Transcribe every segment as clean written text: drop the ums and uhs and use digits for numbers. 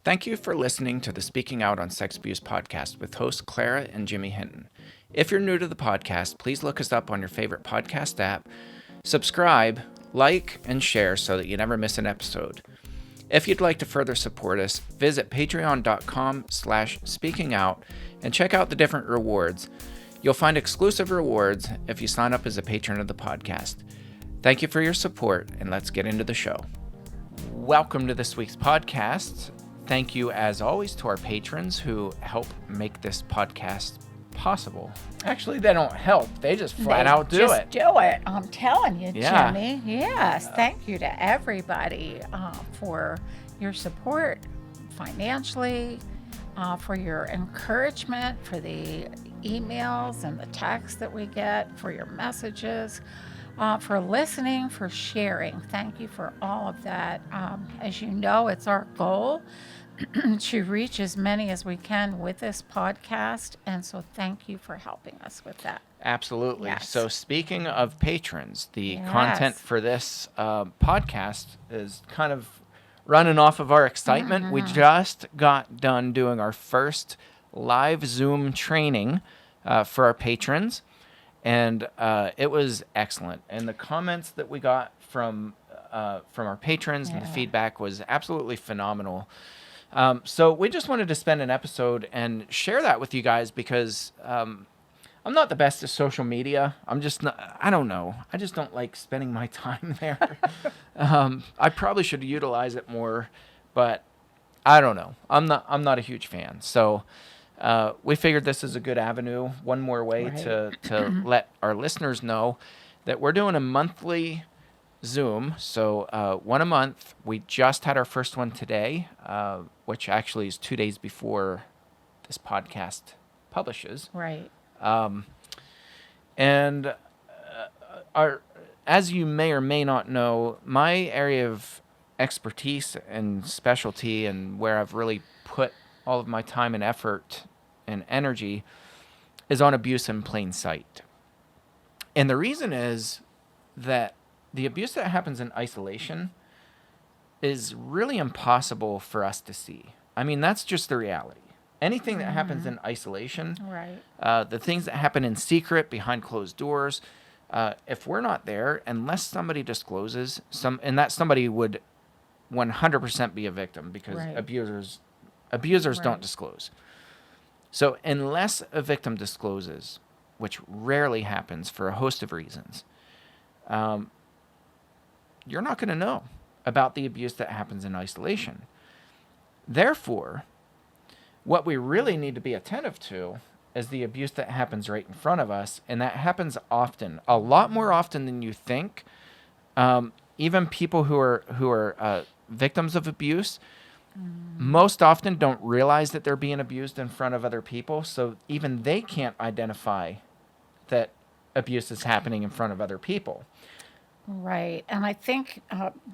Thank you for listening to the Speaking Out on Sex Abuse podcast with hosts Clara and Jimmy Hinton. If you're new to the podcast, please look us up on your favorite podcast app, subscribe, like, and share so that you never miss an episode. If you'd like to further support us, visit patreon.com/speakingout and check out the different rewards. You'll find exclusive rewards if you sign up as a patron of the podcast. Thank you for your support, and let's get into the show. Welcome to this week's podcast. Thank you, as always, to our patrons who help make this podcast possible. Actually, they don't help. They just flat out do it. Do it. I'm telling you, Yeah. Jimmy. Yes. Thank you to everybody for your support financially, for your encouragement, for the emails and the texts that we get, for your messages, for listening, for sharing. Thank you for all of that. As you know, it's our goal to reach as many as we can with this podcast, and so thank you for helping us with that. Absolutely. Yes. So speaking of patrons, the Yes. content for this podcast is kind of running off of our excitement. We just got done doing our first live Zoom training for our patrons, and it was excellent. And the comments that we got from our patrons and the feedback was absolutely phenomenal. So we just wanted to spend an episode and share that with you guys because I'm not the best at social media. I don't know. I just don't like spending my time there. I probably should utilize it more, but I don't know. I'm not a huge fan. So we figured this is a good avenue, one more way to let our listeners know that we're doing a monthly Zoom. So one a month. We just had our first one today, which actually is 2 days before this podcast publishes. Right. And as you may or may not know, my area of expertise and specialty and where I've really put all of my time and effort and energy is on abuse in plain sight. And the reason is that the abuse that happens in isolation is really impossible for us to see. I mean, that's just the reality. Anything that happens in isolation, Right. the things that happen in secret behind closed doors, if we're not there, unless somebody discloses, and that somebody would 100% be a victim because Right. abusers Right. don't disclose. So unless a victim discloses, which rarely happens for a host of reasons, you're not going to know about the abuse that happens in isolation. Therefore, what we really need to be attentive to is the abuse that happens right in front of us, and that happens often, a lot more often than you think. Even people who are victims of abuse most often don't realize that they're being abused in front of other people, so even they can't identify that abuse is happening in front of other people. Right. And I think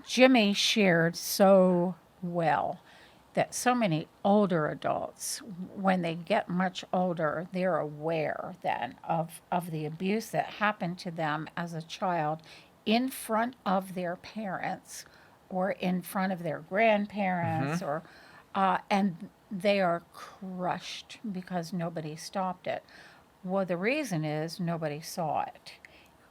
Jimmy shared so well that so many older adults, when they get much older, they're aware then of the abuse that happened to them as a child in front of their parents or in front of their grandparents or and they are crushed because nobody stopped it. Well, the reason is nobody saw it.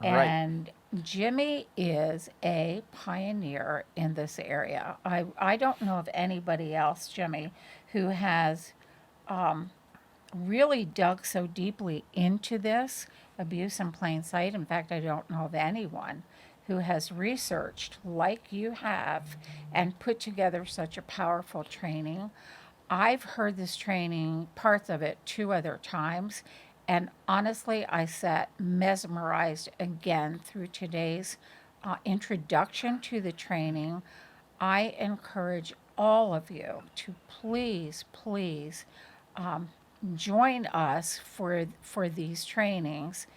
Right. And Jimmy is a pioneer in this area. I don't know of anybody else, Jimmy, who has really dug so deeply into this abuse in plain sight. In fact, I don't know of anyone who has researched like you have and put together such a powerful training. I've heard this training, parts of it, 2 other times, and honestly, I sat mesmerized again through today's introduction to the training. I encourage all of you to please join us for these trainings.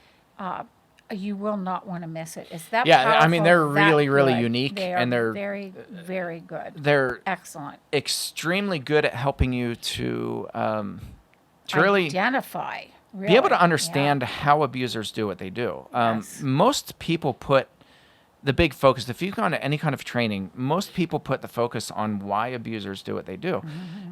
You will not want to miss it. It's that Yeah, I mean, they're powerful, that really, really good. unique, They are and they're very, very good. they're Excellent. extremely good at helping you to really Identify. be able Really. to understand how abusers do what they do. Yes. Most people put the big focus. If you've gone to any kind of training, most people put the focus on why abusers do what they do.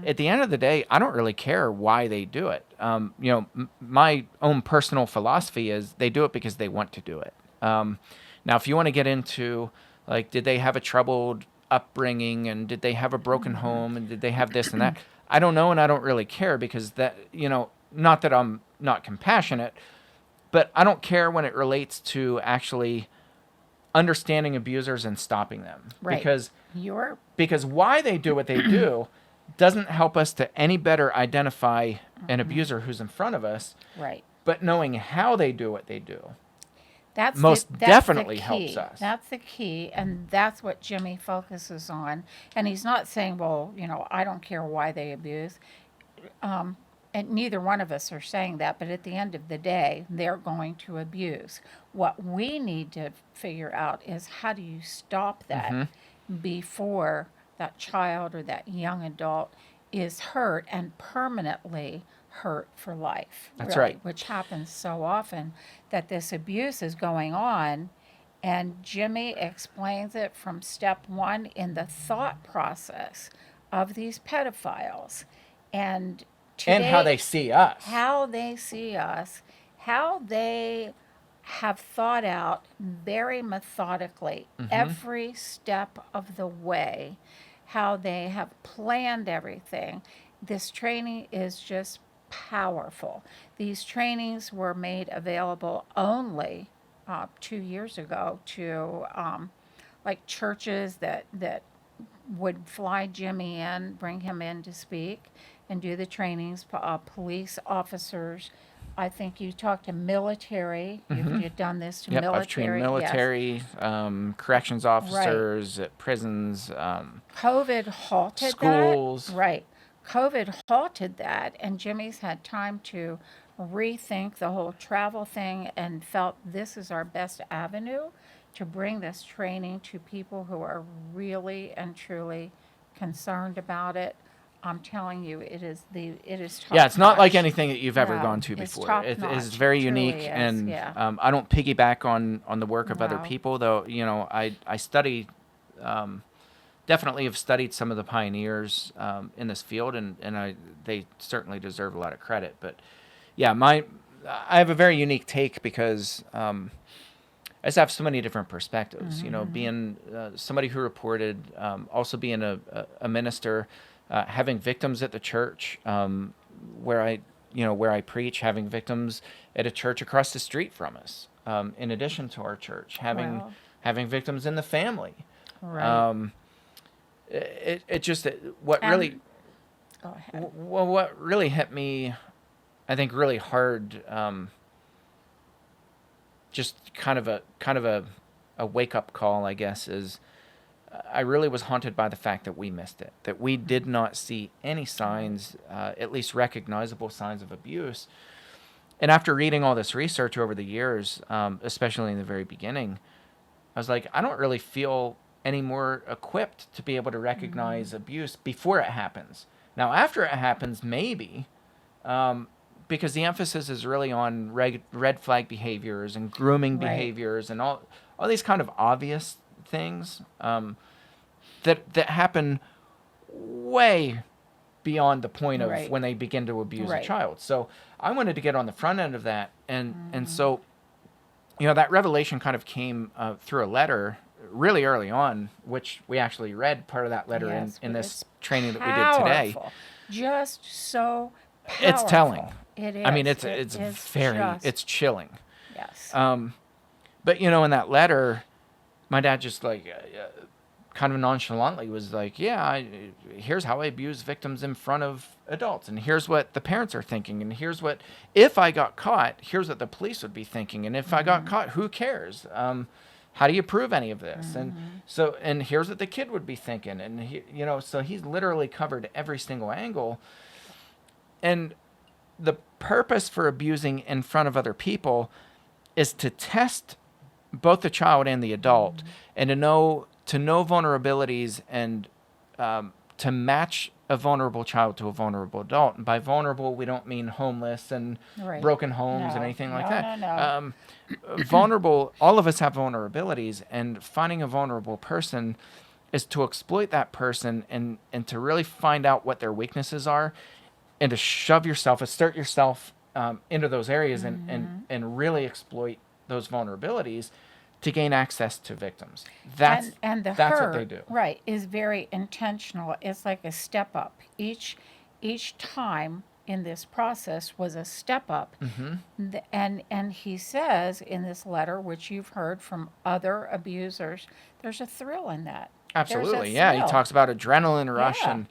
At the end of the day, I don't really care why they do it. My own personal philosophy is they do it because they want to do it. Now, if you want to get into, like, did they have a troubled upbringing, and did they have a broken home, and did they have this and that? I don't know, and I don't really care, because that, not that I'm not compassionate, but I don't care when it relates to actually understanding abusers and stopping them. Right. Because why they do what they do doesn't help us to any better identify an abuser who's in front of us. Right. But knowing how they do what they do That's definitely the key. helps us. That's the key, and that's what Jimmy focuses on. And he's not saying, well, I don't care why they abuse. And neither one of us are saying that, but at the end of the day, they're going to abuse. What we need to figure out is, how do you stop that before that child or that young adult is hurt and permanently hurt for life. That's really, right. Which happens so often, that this abuse is going on, and Jimmy explains it from step one in the thought process of these pedophiles. And how they see us. How they see us, how they have thought out very methodically every step of the way, how they have planned everything. This training is just powerful. These trainings were made available only 2 years ago to like churches that would fly Jimmy in, bring him in to speak and do the trainings, police officers. I think you talked to military. You've done this to military. I've trained military, corrections officers at prisons. COVID halted schools. that. Right. COVID halted that, and Jimmy's had time to rethink the whole travel thing and felt this is our best avenue to bring this training to people who are really and truly concerned about it. I'm telling you, it is top Yeah, it's not notch. like anything that you've ever No, gone to it's before. top It notch. is very It truly unique, is, and yeah. I don't piggyback on the work of other No. people, though. I study, definitely have studied some of the pioneers in this field, and they certainly deserve a lot of credit. But yeah, I have a very unique take, because I just have so many different perspectives. Being somebody who reported, also being a minister. Having victims at the church where I preach, having victims at a church across the street from us, in addition to our church, having victims in the family. Right. What really Go ahead. what really hit me, I think, really hard, just kind of a wake up call, I guess, is I really was haunted by the fact that we missed it, that we did not see any signs, at least recognizable signs of abuse. And after reading all this research over the years, especially in the very beginning, I was like, I don't really feel any more equipped to be able to recognize abuse before it happens. Now, after it happens, maybe, because the emphasis is really on red flag behaviors and grooming behaviors and all these kind of obvious things that happen way beyond the point of when they begin to abuse a child. So I wanted to get on the front end of that, and so that revelation kind of came through a letter really early on, which we actually read part of that letter in this training that we did today. Just so powerful. It's telling. It is. I mean, it's chilling. Yes. But in that letter, my dad just kind of nonchalantly was like, yeah, here's how I abuse victims in front of adults, and here's what the parents are thinking, and here's what, if I got caught, here's what the police would be thinking, and if I got caught, who cares? How do you prove any of this? And here's what the kid would be thinking, and so he's literally covered every single angle. And the purpose for abusing in front of other people is to test both the child and the adult, and to know vulnerabilities, and to match a vulnerable child to a vulnerable adult. And by vulnerable, we don't mean homeless and Right. broken homes and No, anything like no, that. no, no. Vulnerable, all of us have vulnerabilities, and finding a vulnerable person is to exploit that person and to really find out what their weaknesses are and to shove yourself, assert yourself into those areas and really exploit those vulnerabilities to gain access to victims. And the That's hurt, what they do. right, is very intentional. It's like a step up. Each time in this process was a step up. And he says in this letter, which you've heard from other abusers, there's a thrill in that. There's a Absolutely, yeah. He thrill. talks about adrenaline rush Yeah. and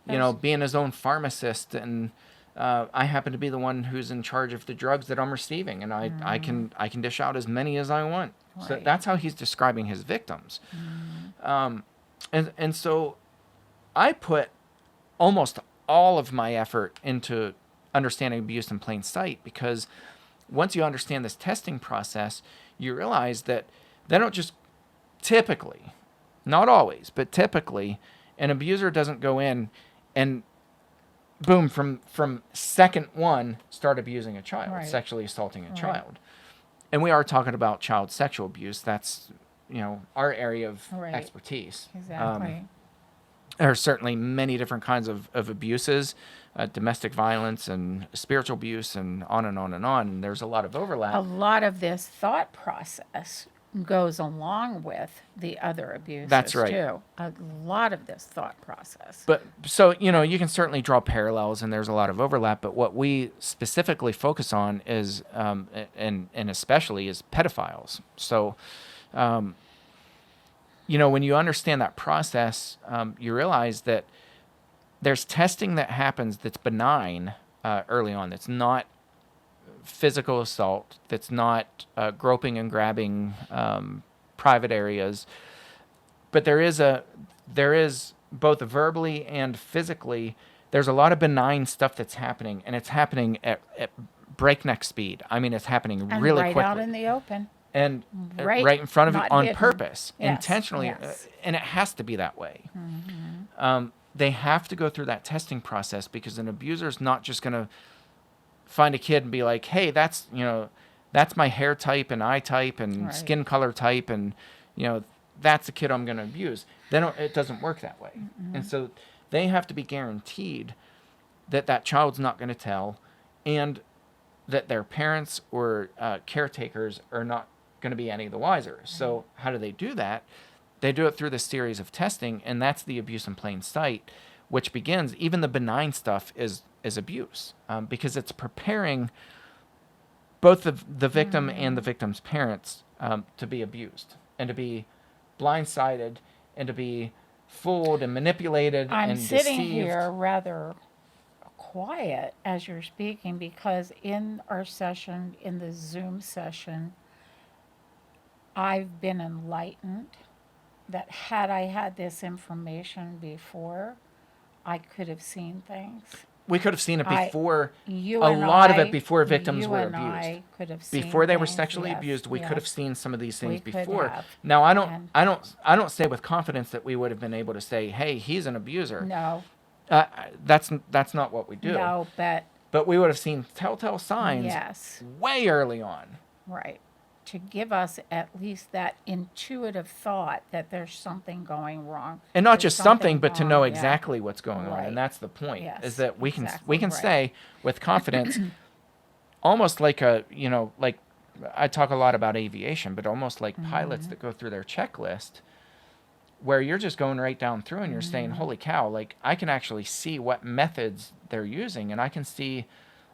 There's being his own pharmacist, and I happen to be the one who's in charge of the drugs that I'm receiving, and I can dish out as many as I want. So Right. that's how he's describing his victims, and so I put almost all of my effort into understanding abuse in plain sight, because once you understand this testing process, you realize that they don't just typically, not always, but typically, an abuser doesn't go in and boom, from second one, start abusing a child, Right. sexually assaulting a Right. child. And we are talking about child sexual abuse. That's our area of Right. expertise. exactly. There are certainly many different kinds of abuses, domestic violence and spiritual abuse, and on and on and on. And there's a lot of overlap. A lot of this thought process goes along with the other abuses That's right. too. A lot of this thought process. But so, you can certainly draw parallels and there's a lot of overlap, but what we specifically focus on is, and especially is pedophiles. So, when you understand that process, you realize that there's testing that happens that's benign early on. That's not physical assault. That's not groping and grabbing private areas. But there is both verbally and physically, there's a lot of benign stuff that's happening, and it's happening at breakneck speed. I mean, it's happening And really right quickly. out in the open. And Right- in front of you not on hidden. purpose, Yes, intentionally, yes. and it has to be that way. They have to go through that testing process, because an abuser's not just going to find a kid and be like, hey, that's my hair type and eye type and Right. skin color type, and that's the kid I'm going to abuse. It doesn't work that way. And so they have to be guaranteed that that child's not going to tell, and that their parents or caretakers are not going to be any the wiser. So how do they do that? They do it through this series of testing, and that's the abuse in plain sight, which begins, even the benign stuff is abuse, because it's preparing both the victim and the victim's parents to be abused and to be blindsided and to be fooled and manipulated I'm and sitting deceived. here rather quiet as you're speaking, because in our session, in the Zoom session, I've been enlightened that had I had this information before, I could have seen things. We could have seen it I- before. You A and lot of I- it before victims you were and abused. I could have seen Before they were things, sexually yes, abused, we could have yes. seen some of these things We could before. have. Now, I And- don't say with confidence that we would have been able to say, "Hey, he's an abuser." No, That's not what we do. no, But we would have seen telltale signs yes, way early on. right. To give us at least that intuitive thought that there's something going wrong. And not There's just something, but to know wrong, yeah. exactly what's going on. Right. And that's the point, Yes, is that we can exactly right. say with confidence, almost like like I talk a lot about aviation, but almost like pilots Mm-hmm. that go through their checklist, where you're just going right down through and you're Mm-hmm. saying, holy cow, like I can actually see what methods they're using, and I can see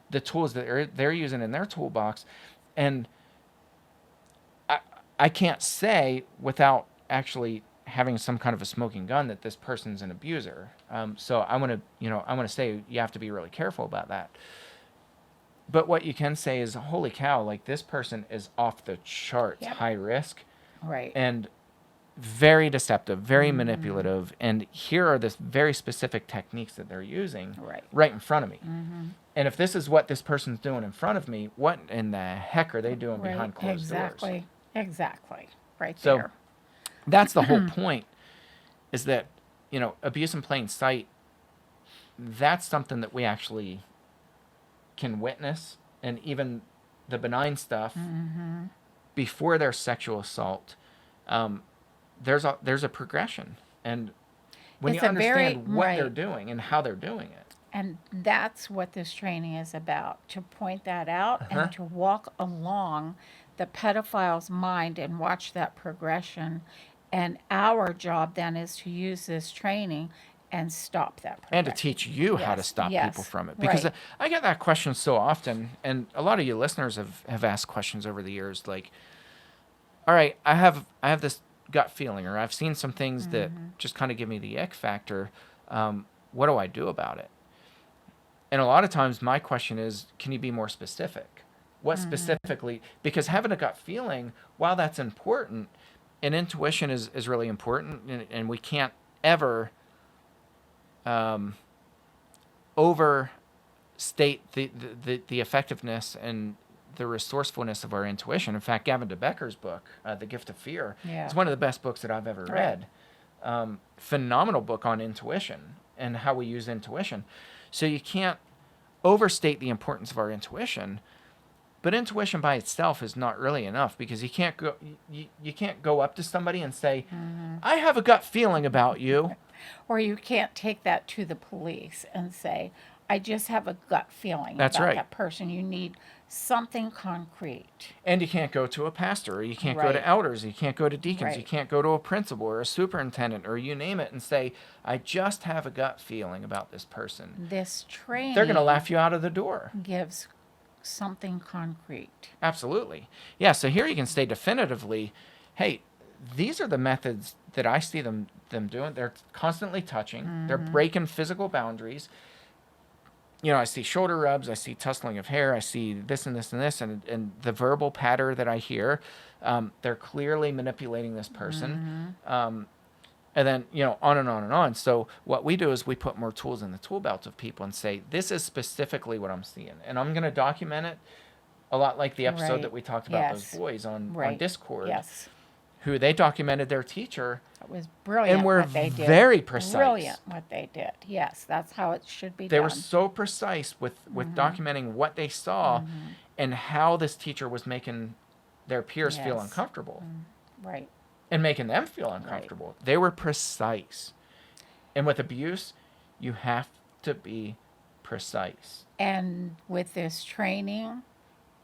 the tools that they're using in their toolbox. And I can't say without actually having some kind of a smoking gun that this person's an abuser. So I want to say you have to be really careful about that. But what you can say is, holy cow, like this person is off the charts, Yep. high risk, Right. and very deceptive, very Mm-hmm. manipulative. And here are this very specific techniques that they're using Right. in front of me. And if this is what this person's doing in front of me, what in the heck are they doing Right. behind closed doors? Exactly. Right So there. that's the whole point, is that, abuse in plain sight that's something that we actually can witness. And even the benign stuff before their sexual assault, there's a progression. And when you It's a very understand what they're right. doing and how they're doing it. And that's what this training is about, to point that out Uh-huh. and to walk along the pedophile's mind and watch that progression. And our job then is to use this training and stop that And to progression. teach you how to Yes, stop people yes, from it. Because right. I get that question so often, and a lot of you listeners have asked questions over the years like, all right, I have this gut feeling, or I've seen some things that just kind of give me the ick factor. What do I do about it? And a lot of times my question is, can you be more specific? What specifically? Because having a gut feeling, while that's important, and intuition is really important, and we can't ever um, overstate the effectiveness and the resourcefulness of our intuition. In fact, Gavin DeBecker's book, The Gift of Fear, Yeah. is one of the best books that I've ever Right. read. Phenomenal book on intuition and how we use intuition. So you can't overstate the importance of our intuition, but intuition by itself is not really enough, because you can't go up to somebody and say, I have a gut feeling about you. Or you can't take that to the police and say, I just have a gut feeling That's about right. that person. You need something concrete. And you can't go to a pastor, or you can't go Right. to elders, you can't go to deacons, you Right. can't go to a principal or a superintendent, or you name it, and say, I just have a gut feeling about this person. This They're going to training laugh you out of the door. gives something concrete. Absolutely. Yeah, so here you can say definitively, hey, these are the methods that I see them doing. They're constantly touching. They're breaking physical boundaries. I see shoulder rubs, I see tussling of hair, I see this and this and this, and the verbal patter that I hear, they're clearly manipulating this person. And then, on and on and on. So what we do is we put more tools in the tool belt of people and say, this is specifically what I'm seeing. And I'm going to document it a lot like the episode Right. that we talked about those Yes. boys on Right. Discord, Yes. who they documented their teacher. It was brilliant And were what they did. very precise. Brilliant what they did. Yes, that's how it should be They done. were so precise with documenting what they saw and how this teacher was making their peers feel Yes. uncomfortable Right. and making them feel uncomfortable. They were precise. And with abuse, you have to be precise. And with this training,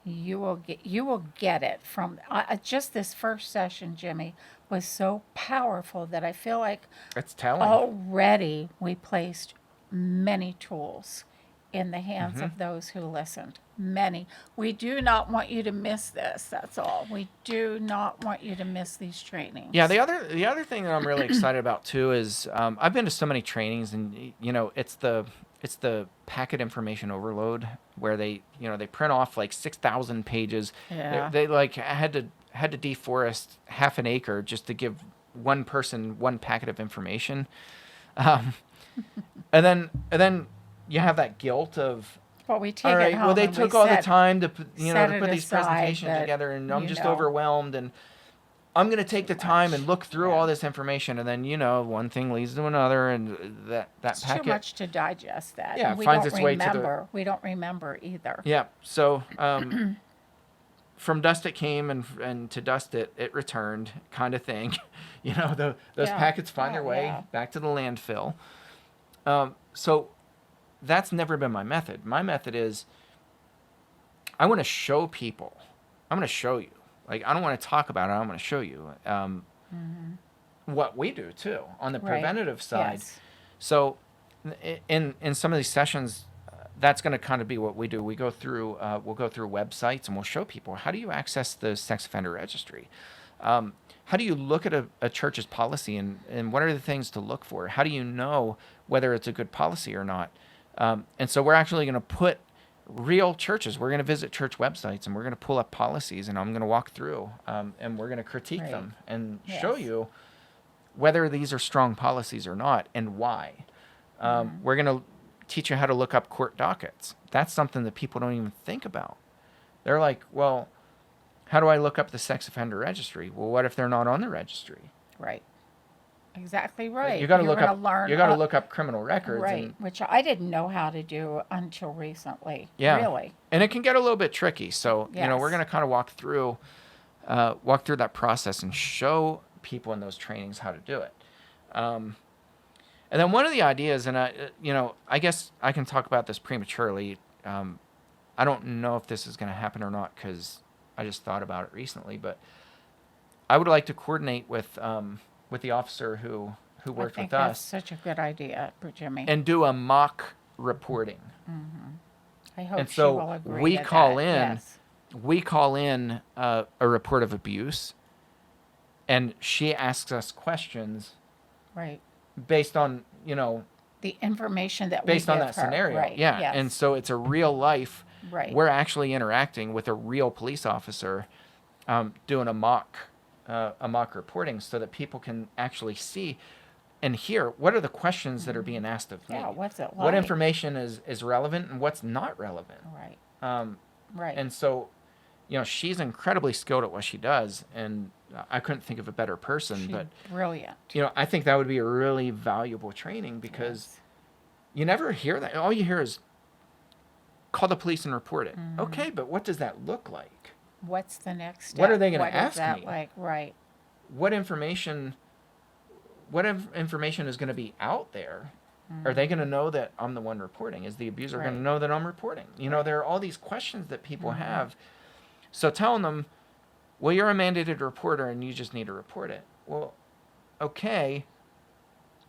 you will get it from just this first session. Jimmy, was so powerful that I feel like It's telling. already we placed many tools in the hands of those who listened. Many. We do not want you to miss this. That's all. We do not want you to miss these trainings. Yeah, the other thing that I'm really excited about too is I've been to so many trainings, and it's the packet information overload, where they print off like 6,000 pages. Yeah. They like had to deforest half an acre just to give one person one packet of information, and then you have that guilt of, But we take all right, it home well, they and took we all the set, time to put set to it put these aside presentations that, together, and I'm you just know, overwhelmed, and I'm going to take the time and look through Yeah. all this information, and then one thing leads to another, and that it's packet. too much to digest that. Yeah, And we finds don't its way to the- remember. We don't remember either. Yeah. So from dust it came, and to dust it returned, kind of thing. Those Yeah. packets find Oh, their way yeah. back to the landfill. So that's never been my method. My method is, I want to show people. I'm going to show you. Like, I don't want to talk about it. I'm going to show you what we do too on the Right. preventative side. Yes. So in some of these sessions, that's going to kind of be what we do. We'll go through websites, and we'll show people, how do you access the sex offender registry? How do you look at a church's policy, and what are the things to look for? How do you know whether it's a good policy or not? And so we're actually going to put real churches. We're going to visit church websites, and we're going to pull up policies, and I'm going to walk through, and we're going to critique Right. them and Yes. show you whether these are strong policies or not, and why. We're going to teach you how to look up court dockets. That's something that people don't even think about. They're like, well, how do I look up the sex offender registry? Well, what if they're not on the registry? Right. exactly right. You got to You're look gonna up. learn You got to look up criminal records, right, and which I didn't know how to do until recently. yeah, Really. and it can get a little bit tricky. So we're Yes. going to kind of walk through that process and show people in those trainings how to do it. And then one of the ideas, and I guess I can talk about this prematurely. I don't know if this is going to happen or not because I just thought about it recently, but I would like to coordinate with the officer who I worked think with that's us such a good idea for Jimmy. and do a mock reporting. I hope And she so will agree we to call that. in Yes. we call in a report of abuse, and she asks us questions Right. based on The information that based we on give that her. scenario. Right. Yeah. Yes. And so it's a real life. Right. We're actually interacting with a real police officer, doing a mock reporting so that people can actually see and hear what are the questions that are being asked of me. Yeah. What's it like? What information is relevant and what's not relevant. Right. Right. And so, she's incredibly skilled at what she does, and I couldn't think of a better person. She's but brilliant. I think that would be a really valuable training because Yes. you never hear that. All you hear is call the police and report it. Okay, but what does that look like? What's the next step? What are they going to What is ask that me? like? Right. What information is going to be out there? Are they going to know that I'm the one reporting? Is the abuser going to Right. know that I'm reporting? There are all these questions that people have. So telling them, well, you're a mandated reporter and you just need to report it. Well, okay,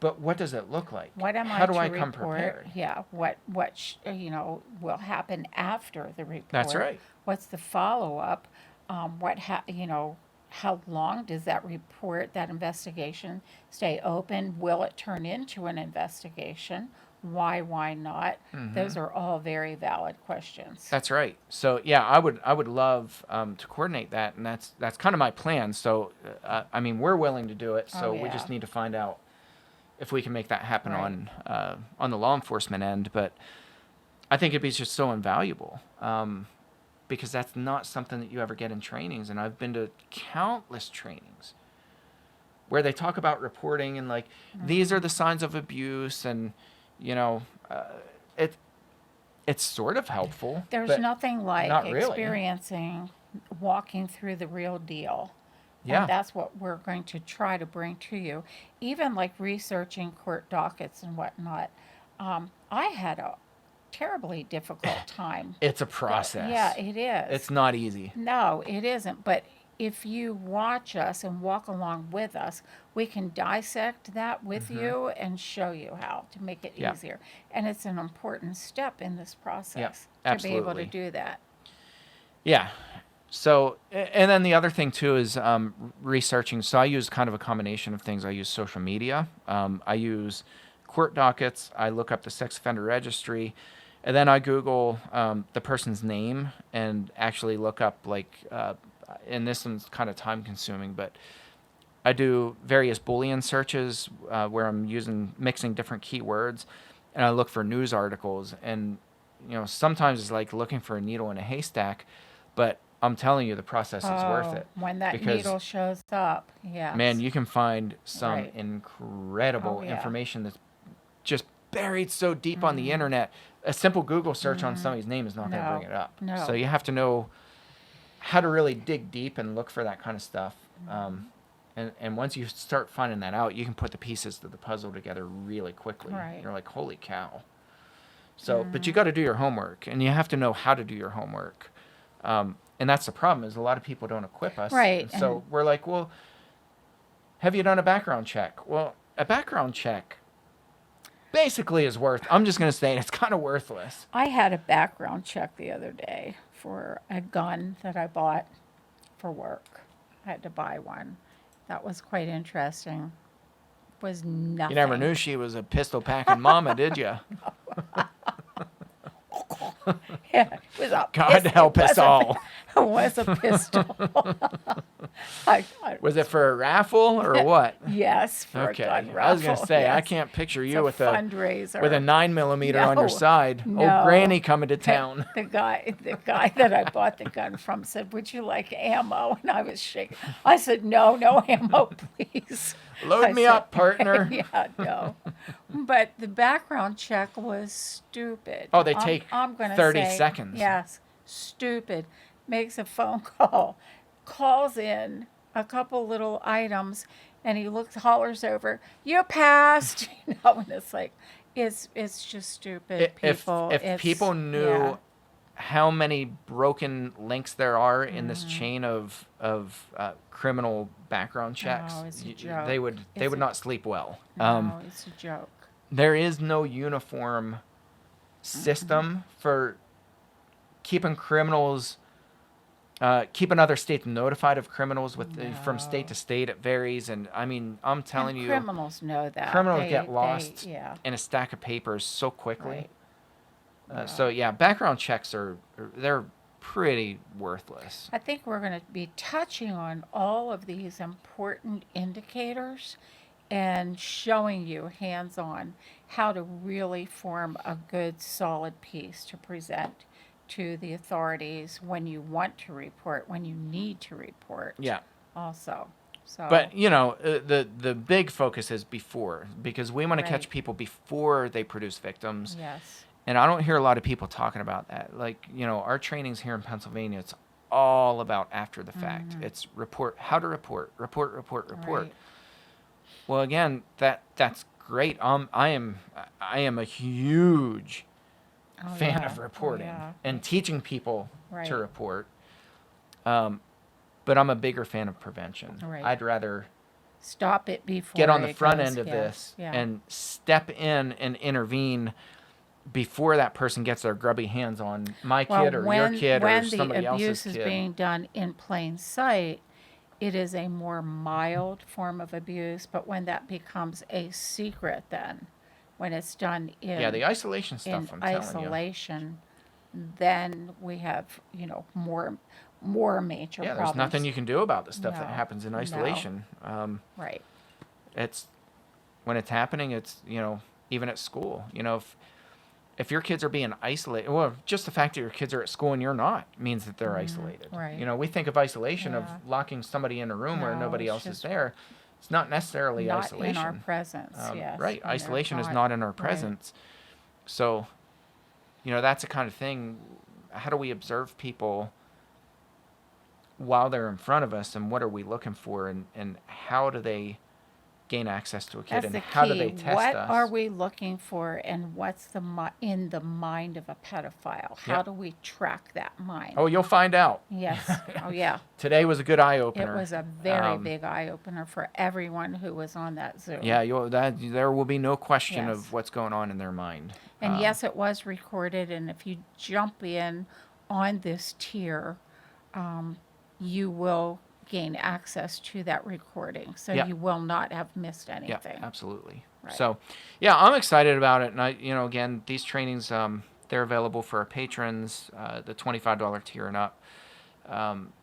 but what does it look like? What am How I do to I report? come prepared? Yeah. What will happen after the report? That's right. What's the follow up? How long does that report, that investigation, stay open? Will it turn into an investigation? Why not? Those are all very valid questions. That's right. So yeah, I would love to coordinate that, and that's kind of my plan. So we're willing to do it. So we just need to find out if we can make that happen Right. on the law enforcement end. But I think it'd be just so invaluable because that's not something that you ever get in trainings. And I've been to countless trainings where they talk about reporting and like these are the signs of abuse, and it's sort of helpful. There's but nothing like not really. experiencing, walking through the real deal. Yeah. And that's what we're going to try to bring to you. Even like researching court dockets and whatnot. I had a terribly difficult time. It's a process. Yeah, it is. It's not easy. No, it isn't. But if you watch us and walk along with us, we can dissect that with you and show you how to make it Yeah. easier. And it's an important step in this process to be able absolutely. to do that. Yeah. So, and then the other thing too is researching. So I use kind of a combination of things. I use social media. I use court dockets. I look up the sex offender registry, and then I Google the person's name and actually look up and this one's kind of time consuming, but I do various Boolean searches where I'm mixing different keywords, and I look for news articles. And sometimes it's like looking for a needle in a haystack, but I'm telling you, the process is worth it. When that because, needle shows up, yeah. man, you can find some Right. incredible Oh, yeah. information that's just buried so deep on the internet. A simple Google search on somebody's name is not going to No, bring it up. no. So you have to know how to really dig deep and look for that kind of stuff. And once you start finding that out, you can put the pieces of the puzzle together really quickly. Right. You're like, holy cow. So, but you got to do your homework, and you have to know how to do your homework. And that's the problem, is a lot of people don't equip us. Right, And so we're like, well, have you done a background check? Well, a background check basically is I'm just going to say it's kind of worthless. I had a background check the other day for a gun that I bought for work. I had to buy one. That was quite interesting. Was nothing. You never knew she was a pistol packing mama, did you? Yeah, it was a God pistol. help us all. It was a pistol. Was it for a raffle or what? Yes, for a Okay. gun I was raffle. gonna say I Yes. can't picture It's you a with fundraiser. a 9mm on your No, side. no. Old Granny coming to town. The guy that I bought the gun from said, "Would you like ammo?" And I was shaking. I said, "No, no ammo, please." Load I me said, up, partner. Yeah, no. But the background check was stupid. Oh, they take I'm gonna 30 say, seconds. yes, stupid. Makes a phone call, calls in a couple little items, and he hollers over, "You passed." And it's like, it's just stupid, people. If people knew yeah. how many broken links there are in this Mm-hmm. chain of criminal background checks, Oh, it's a joke. they would not sleep well. No, it's a joke. There is no uniform system for keeping criminals, keeping other states notified of criminals. From state to state, it varies. And I mean, I'm telling you, Criminals know that. criminals get lost Yeah. in a stack of papers so quickly. Right. So yeah, background checks they're pretty worthless. I think we're going to be touching on all of these important indicators and showing you hands-on how to really form a good, solid piece to present to the authorities when you want to report, when you need to report. Yeah. Also. So. But the big focus is before, because we want to catch Right. people before they produce victims. Yes. And I don't hear a lot of people talking about that. Like, our trainings here in Pennsylvania, it's all about after the fact. It's how to report. Right. Well, again, that's great. I am a huge Oh, fan yeah. of reporting Oh, yeah. and teaching people Right. to report. But I'm a bigger fan of prevention. Right. I'd rather Stop it before get on the it front goes. end of Yeah. this Yeah. and step in and intervene before that person gets their grubby hands on my kid or your kid or somebody when the else's abuse is kid. being done in plain sight, it is a more mild form of abuse. But when that becomes a secret, then when it's done in Yeah, the isolation stuff, I'm telling you. isolation, then we have more major Yeah, problems. there's nothing you can do about the stuff that No, happens in no. isolation. Right. It's when it's happening. It's even at school. If your kids are being isolated, well, just the fact that your kids are at school and you're not means that they're isolated. right. We think of isolation Yeah. of locking somebody in a room where No, nobody it's else is just there. It's not necessarily Not isolation. in our presence. Yes. Right. when they're Isolation is not in our right. presence. So, that's the kind of thing. How do we observe people while they're in front of us, and what are we looking for, and how do they gain access to a kid, That's and the how do key. they test What us? are we looking for, and what's in the mind of a pedophile? How Yep. do we track that mind? Oh, you'll find out. Yes. Oh, yeah. Today was a good eye It opener. was a very big eye opener for everyone who was on that Zoom. Yeah, there will be no question Yes. of what's going on in their mind. And yes, it was recorded. And if you jump in on this tier, you will gain access to that recording. So Yeah. you will not have missed Yeah, anything. absolutely. Right. So, yeah, I'm excited about it. And again, these trainings, they're available for our patrons, the $25 tier and up.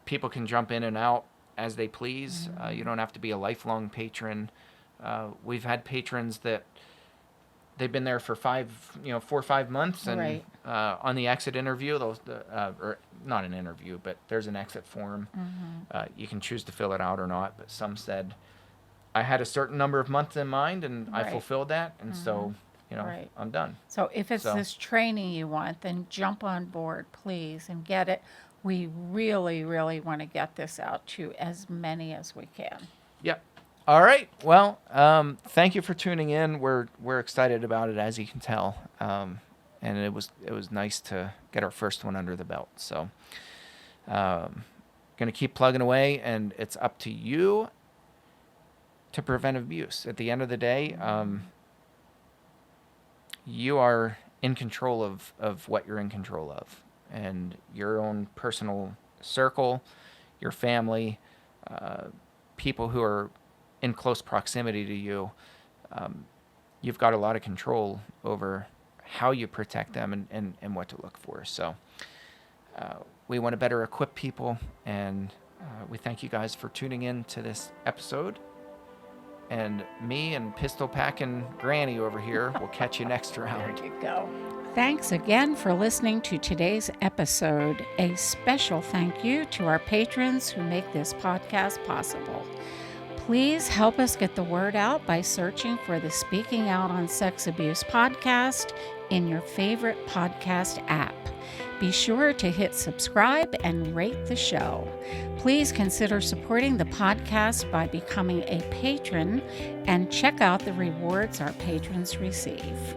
People can jump in and out as they please. You don't have to be a lifelong patron. We've had patrons that they've been there for 4 or 5 months, and Right. On the exit interview, or not an interview, but there's an exit form. You can choose to fill it out or not. But some said, I had a certain number of months in mind, and I Right. fulfilled that, and so Right. I'm done. So if it's So- this training you want, then jump on board, please, and get it. We really, really want to get this out to as many as we can. Yep. All right. Well, thank you for tuning in. We're excited about it, as you can tell, and it was nice to get our first one under the belt. So, gonna keep plugging away, and it's up to you to prevent abuse. At the end of the day, you are in control of what you're in control of, and your own personal circle, your family, people who are in close proximity to you. You've got a lot of control over how you protect them and what to look for. So we want to better equip people, and We thank you guys for tuning in to this episode. And me and pistol packing Granny over here will catch you next round. There you go. Thanks again for listening to today's episode. A special thank you to our patrons who make this podcast possible. Please help us get the word out by searching for the Speaking Out on Sex Abuse podcast in your favorite podcast app. Be sure to hit subscribe and rate the show. Please consider supporting the podcast by becoming a patron and check out the rewards our patrons receive.